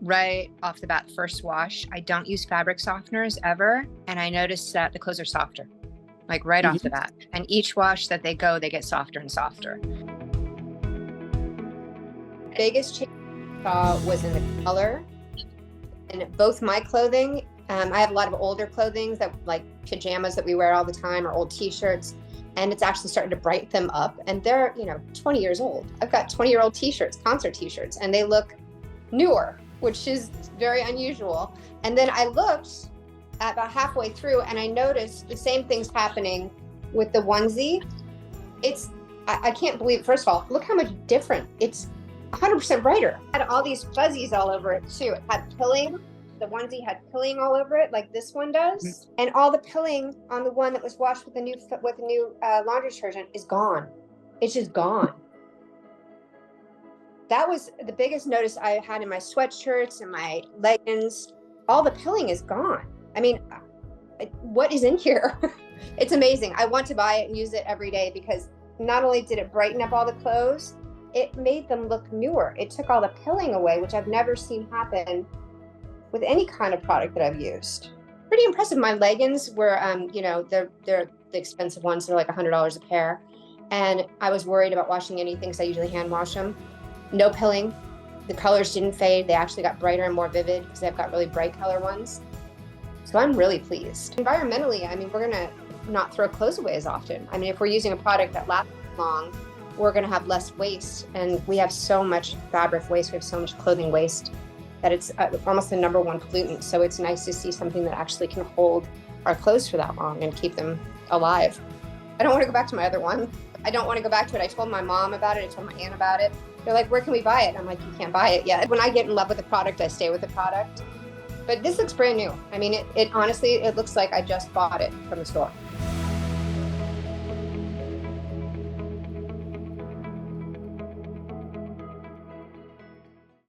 Right off the bat, first wash, I don't use fabric softeners ever. And I noticed that the clothes are softer, like right off the bat. And each wash that they go, they get softer and softer. Biggest change I saw was in the color. And both my clothing, I have a lot of older clothing that like pajamas that we wear all the time or old t-shirts. And it's actually starting to brighten them up. And they're, 20 years old. I've got 20-year-old t-shirts, concert t-shirts, and they look newer, which is very unusual. And then I looked at about halfway through and I noticed the same thing's happening with the onesie. I can't believe, first of all, look how much different. It's 100% brighter. It had all these fuzzies all over it too. It had pilling. The onesie had pilling all over it like this one does. And all the pilling on the one that was washed with a new laundry detergent is gone. It's just gone. That was the biggest notice I had in my sweatshirts and my leggings. All the pilling is gone. I mean, what is in here? It's amazing. I want to buy it and use it every day because not only did it brighten up all the clothes, it made them look newer. It took all the pilling away, which I've never seen happen with any kind of product that I've used. Pretty impressive. My leggings were, they're the expensive ones. They're like $100 a pair. And I was worried about washing anything because I usually hand wash them. No pilling. The colors didn't fade. They actually got brighter and more vivid because I've got really bright color ones. So I'm really pleased. Environmentally, I mean, we're gonna not throw clothes away as often. I mean, if we're using a product that lasts long, we're gonna have less waste. And we have so much fabric waste, we have so much clothing waste that it's almost the number one pollutant. So it's nice to see something that actually can hold our clothes for that long and keep them alive. I don't want to go back to my other one. I don't want to go back to it. I told my mom about it. I told my aunt about it. They're like, where can we buy it? I'm like, you can't buy it yet. When I get in love with the product, I stay with the product. But this looks brand new. I mean, it honestly, it looks like I just bought it from the store.